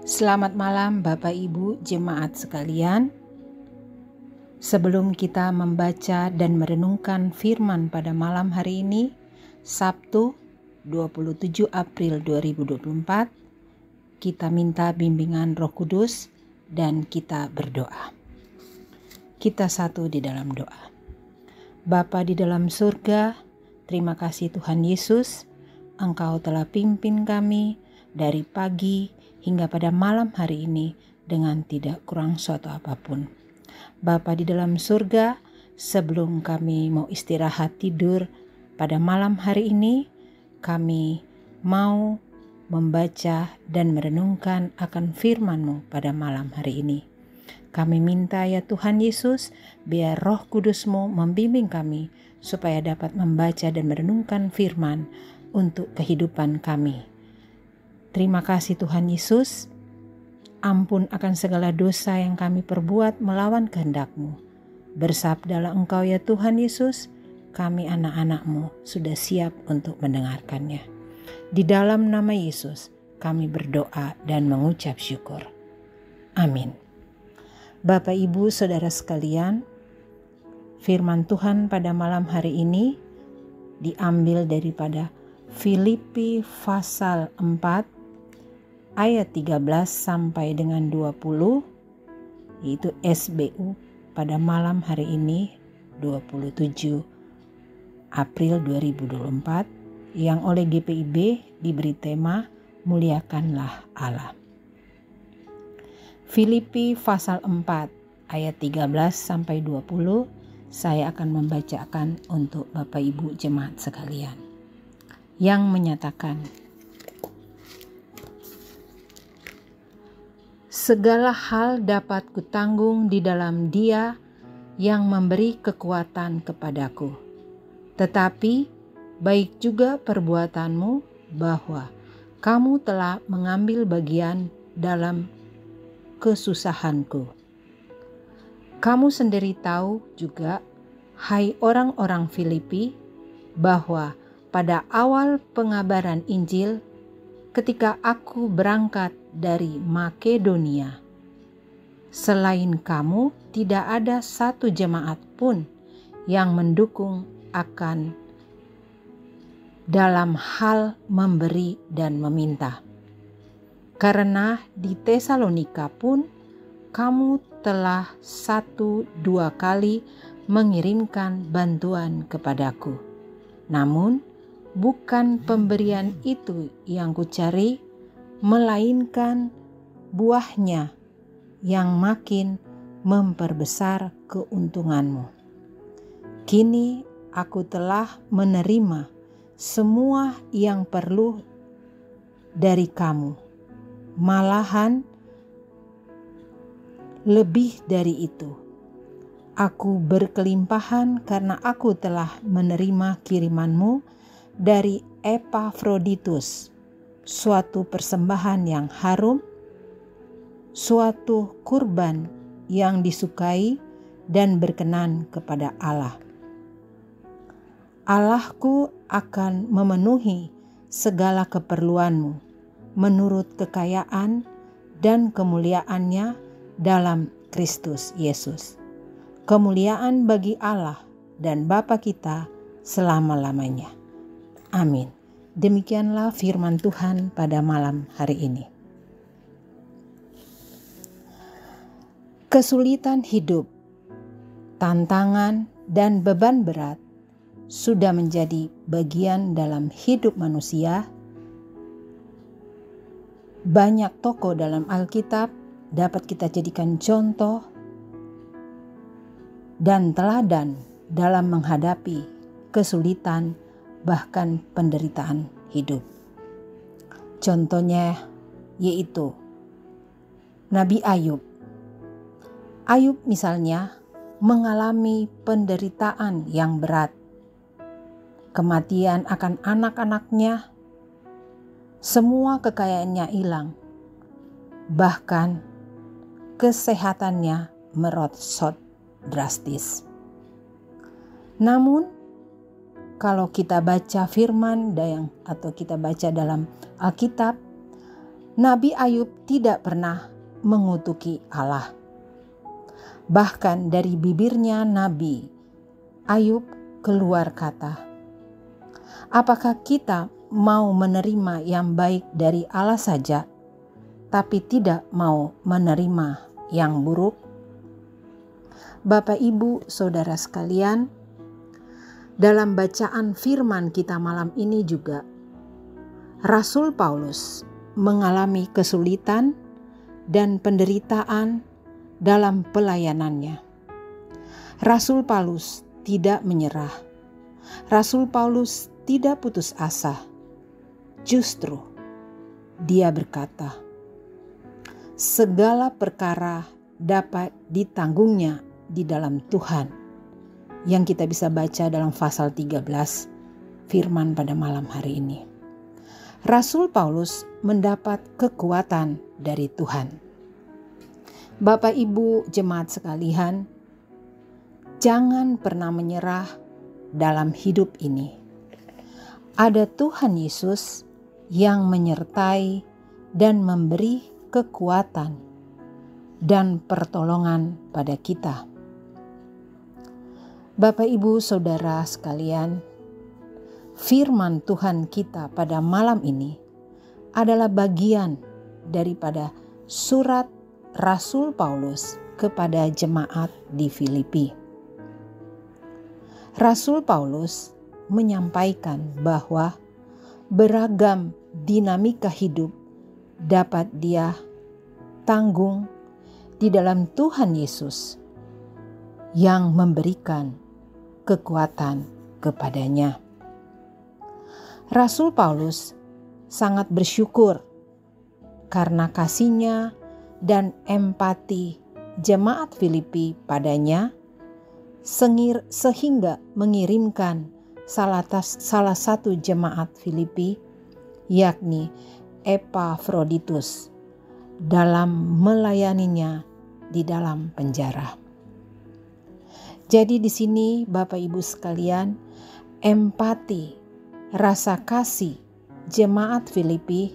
Selamat malam Bapak Ibu jemaat sekalian. Sebelum kita membaca dan merenungkan firman pada malam hari ini, Sabtu 27 April 2024, kita minta bimbingan Roh Kudus dan kita berdoa. Kita satu di dalam doa. Bapa di dalam surga, terima kasih Tuhan Yesus, Engkau telah pimpin kami dari pagi hingga pada malam hari ini dengan tidak kurang suatu apapun. Bapa di dalam surga, sebelum kami mau istirahat tidur pada malam hari ini, kami mau membaca dan merenungkan akan firman-Mu pada malam hari ini. Kami minta ya Tuhan Yesus, biar Roh Kudus-Mu membimbing kami supaya dapat membaca dan merenungkan firman untuk kehidupan kami. Terima kasih Tuhan Yesus, ampun akan segala dosa yang kami perbuat melawan kehendak-Mu. Bersabdalah Engkau ya Tuhan Yesus, kami anak-anak-Mu sudah siap untuk mendengarkannya. Di dalam nama Yesus kami berdoa dan mengucap syukur. Amin. Bapak Ibu Saudara sekalian, firman Tuhan pada malam hari ini diambil daripada Filipi pasal 4 ayat 13 sampai dengan 20, yaitu SBU pada malam hari ini 27 April 2024 yang oleh GPIB diberi tema Muliakanlah Allah. Filipi pasal 4 ayat 13 sampai 20 saya akan membacakan untuk Bapak Ibu jemaat sekalian. Yang menyatakan, segala hal dapat kutanggung di dalam Dia yang memberi kekuatan kepadaku. Tetapi baik juga perbuatanmu bahwa kamu telah mengambil bagian dalam kesusahanku. Kamu sendiri tahu juga, hai orang-orang Filipi, bahwa pada awal pengabaran Injil, ketika aku berangkat dari Makedonia, selain kamu tidak ada satu jemaat pun yang mendukung akan dalam hal memberi dan meminta. Karena di Tesalonika pun kamu telah 1-2 kali mengirimkan bantuan kepadaku. Namun bukan pemberian itu yang kucari, melainkan buahnya yang makin memperbesar keuntunganmu. Kini aku telah menerima semua yang perlu dari kamu, malahan lebih dari itu. Aku berkelimpahan karena aku telah menerima kirimanmu dari Epafroditus, suatu persembahan yang harum, suatu kurban yang disukai dan berkenan kepada Allah. Allahku akan memenuhi segala keperluanmu menurut kekayaan dan kemuliaannya dalam Kristus Yesus. Kemuliaan bagi Allah dan Bapa kita selama-lamanya. Amin. Demikianlah firman Tuhan pada malam hari ini. Kesulitan hidup, tantangan, dan beban berat sudah menjadi bagian dalam hidup manusia. Banyak tokoh dalam Alkitab dapat kita jadikan contoh dan teladan dalam menghadapi kesulitan bahkan penderitaan hidup. Contohnya yaitu Nabi Ayub. Ayub misalnya mengalami penderitaan yang berat, kematian akan anak-anaknya, semua kekayaannya hilang, bahkan kesehatannya merosot drastis. Namun kalau kita baca firman atau kita baca dalam Alkitab, Nabi Ayub tidak pernah mengutuki Allah. Bahkan dari bibirnya Nabi Ayub keluar kata, apakah kita mau menerima yang baik dari Allah saja, tapi tidak mau menerima yang buruk? Bapak, Ibu, Saudara sekalian, dalam bacaan firman kita malam ini juga, Rasul Paulus mengalami kesulitan dan penderitaan dalam pelayanannya. Rasul Paulus tidak menyerah. Rasul Paulus tidak putus asa. Justru dia berkata, segala perkara dapat ditanggungnya di dalam Tuhan, yang kita bisa baca dalam pasal 13 firman pada malam hari ini. Rasul Paulus mendapat kekuatan dari Tuhan. Bapak, Ibu, jemaat sekalian, jangan pernah menyerah dalam hidup ini. Ada Tuhan Yesus yang menyertai dan memberi kekuatan dan pertolongan pada kita. Bapak, Ibu, Saudara sekalian, firman Tuhan kita pada malam ini adalah bagian daripada surat Rasul Paulus kepada jemaat di Filipi. Rasul Paulus menyampaikan bahwa beragam dinamika hidup dapat dia tanggung di dalam Tuhan Yesus yang memberikan kekuatan kepadanya. Rasul Paulus sangat bersyukur karena kasihnya dan empati jemaat Filipi padanya, sehingga mengirimkan salah satu jemaat Filipi, yakni Epafroditus, dalam melayaninya di dalam penjara. Jadi di sini Bapak Ibu sekalian, empati, rasa kasih jemaat Filipi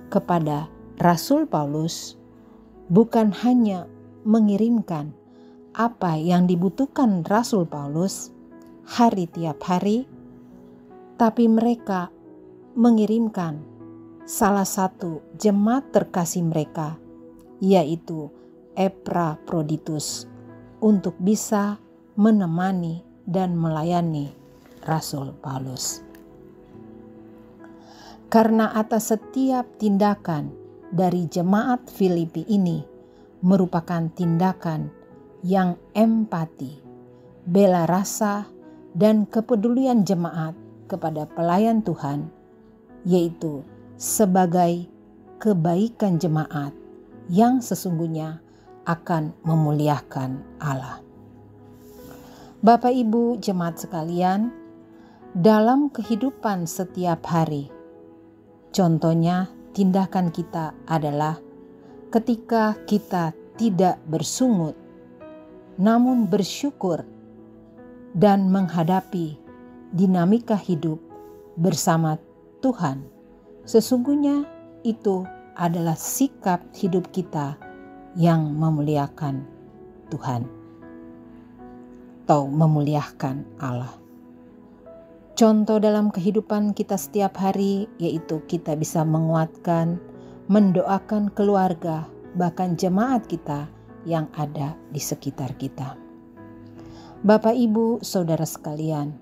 kepada Rasul Paulus bukan hanya mengirimkan apa yang dibutuhkan Rasul Paulus hari tiap hari, tapi mereka mengirimkan salah satu jemaat terkasih mereka, yaitu Epafroditus, untuk bisa menemani dan melayani Rasul Paulus. Karena atas setiap tindakan dari jemaat Filipi ini merupakan tindakan yang empati, bela rasa, dan kepedulian jemaat kepada pelayan Tuhan, yaitu sebagai kebaikan jemaat yang sesungguhnya akan memuliakan Allah. Bapak, Ibu, jemaat sekalian, dalam kehidupan setiap hari, contohnya tindakan kita adalah ketika kita tidak bersungut, namun bersyukur dan menghadapi dinamika hidup bersama Tuhan. Sesungguhnya itu adalah sikap hidup kita yang memuliakan Tuhan atau memuliakan Allah. Contoh dalam kehidupan kita setiap hari yaitu kita bisa menguatkan, mendoakan keluarga, bahkan jemaat kita yang ada di sekitar kita. Bapak, Ibu, Saudara sekalian,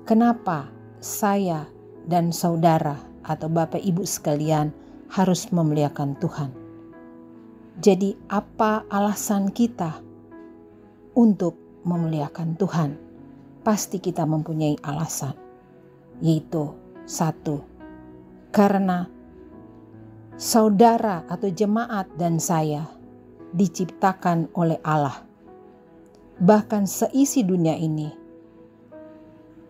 kenapa saya dan saudara atau Bapak Ibu sekalian harus memuliakan Tuhan? Jadi apa alasan kita untuk memuliakan Tuhan? Pasti kita mempunyai alasan, yaitu satu, karena saudara atau jemaat dan saya diciptakan oleh Allah, bahkan seisi dunia ini.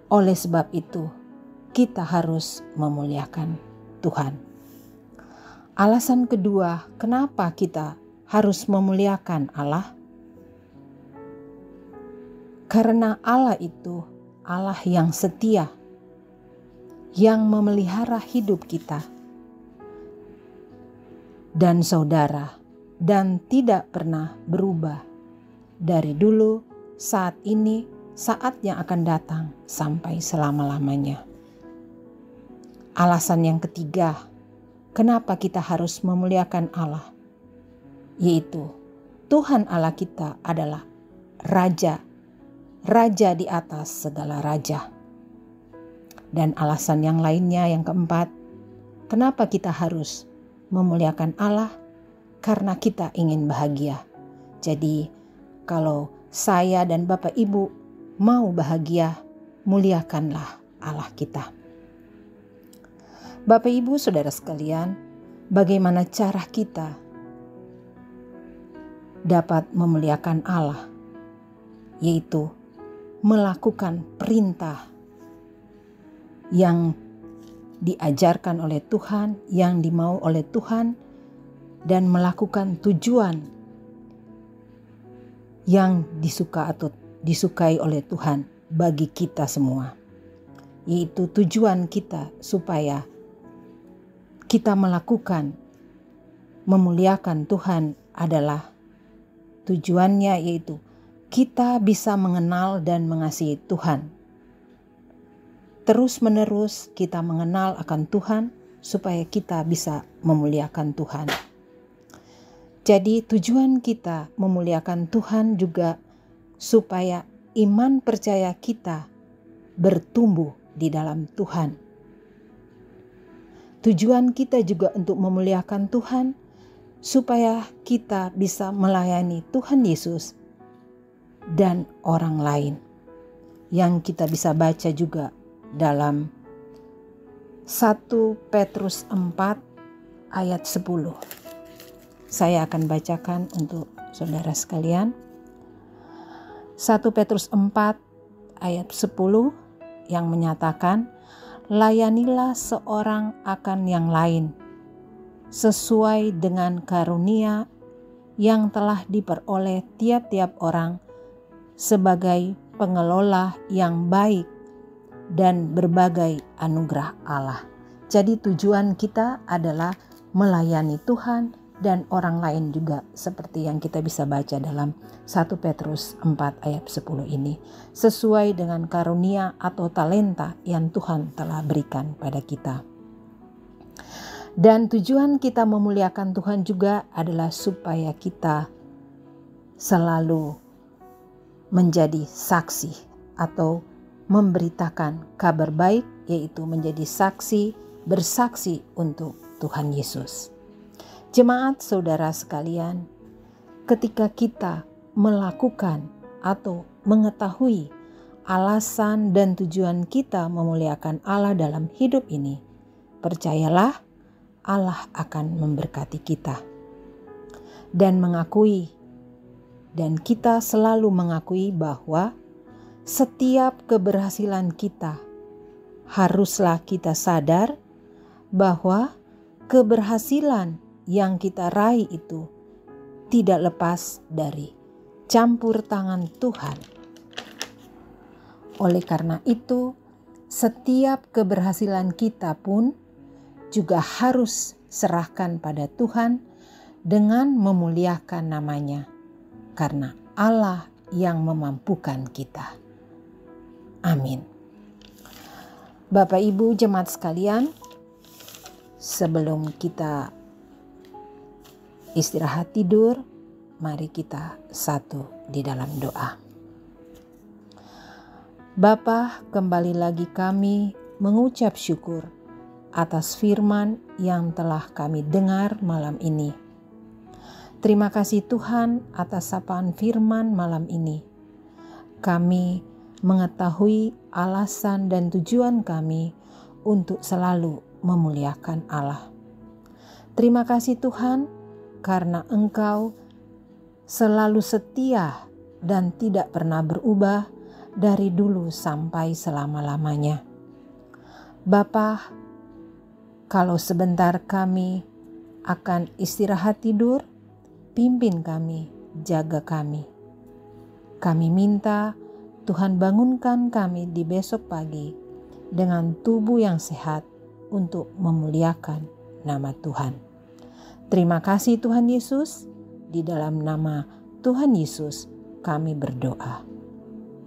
Oleh sebab itu, kita harus memuliakan Tuhan. Alasan kedua, kenapa kita harus memuliakan Allah? Karena Allah itu Allah yang setia, yang memelihara hidup kita. dan saudara, dan tidak pernah berubah dari dulu, saat ini, saat yang akan datang sampai selama-lamanya. Alasan yang ketiga, kenapa kita harus memuliakan Allah, yaitu Tuhan Allah kita adalah Raja, Raja di atas segala raja. Dan alasan yang lainnya yang keempat, kenapa kita harus memuliakan Allah? Karena kita ingin bahagia. Jadi kalau saya dan Bapak Ibu mau bahagia, muliakanlah Allah kita. Bapak Ibu Saudara sekalian, bagaimana cara kita dapat memuliakan Allah? Yaitu melakukan perintah yang diajarkan oleh Tuhan, yang dimau oleh Tuhan, dan melakukan tujuan yang disukai oleh Tuhan bagi kita semua. Yaitu tujuan kita supaya kita melakukan memuliakan Tuhan adalah tujuannya, yaitu kita bisa mengenal dan mengasihi Tuhan. Terus-menerus kita mengenal akan Tuhan supaya kita bisa memuliakan Tuhan. Jadi tujuan kita memuliakan Tuhan juga supaya iman percaya kita bertumbuh di dalam Tuhan. Tujuan kita juga untuk memuliakan Tuhan supaya kita bisa melayani Tuhan Yesus dan orang lain, yang kita bisa baca juga dalam 1 Petrus 4 ayat 10. Saya akan bacakan untuk saudara sekalian. 1 Petrus 4 ayat 10 yang menyatakan, layanilah seorang akan yang lain sesuai dengan karunia yang telah diperoleh tiap-tiap orang sebagai pengelola yang baik dan berbagai anugerah Allah. Jadi tujuan kita adalah melayani Tuhan dan orang lain juga, seperti yang kita bisa baca dalam 1 Petrus 4 ayat 10 ini, sesuai dengan karunia atau talenta yang Tuhan telah berikan pada kita. Dan tujuan kita memuliakan Tuhan juga adalah supaya kita selalu menjadi saksi atau memberitakan kabar baik, yaitu menjadi saksi, bersaksi untuk Tuhan Yesus. Jemaat saudara sekalian, ketika kita melakukan atau mengetahui alasan dan tujuan kita memuliakan Allah dalam hidup ini, percayalah Allah akan memberkati kita. Dan kita selalu mengakui bahwa setiap keberhasilan kita, haruslah kita sadar bahwa keberhasilan yang kita raih itu tidak lepas dari campur tangan Tuhan. Oleh karena itu, setiap keberhasilan kita pun juga harus serahkan pada Tuhan dengan memuliakan namanya, karena Allah yang memampukan kita. Amin. Bapak Ibu jemaat sekalian, sebelum kita istirahat tidur, mari kita satu di dalam doa. Bapa, kembali lagi kami mengucap syukur atas firman yang telah kami dengar malam ini. Terima kasih Tuhan atas sapaan firman malam ini. Kami mengetahui alasan dan tujuan kami untuk selalu memuliakan Allah. Terima kasih Tuhan, karena Engkau selalu setia dan tidak pernah berubah dari dulu sampai selama-lamanya. Bapa, kalau sebentar kami akan istirahat tidur, pimpin kami, jaga kami. Kami minta Tuhan bangunkan kami di besok pagi dengan tubuh yang sehat untuk memuliakan nama Tuhan. Terima kasih Tuhan Yesus, di dalam nama Tuhan Yesus kami berdoa.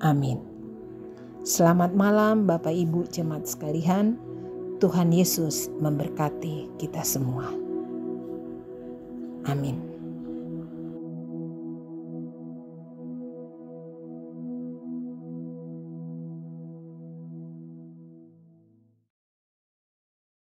Amin. Selamat malam Bapak Ibu jemaat sekalian. Tuhan Yesus memberkati kita semua. Amin.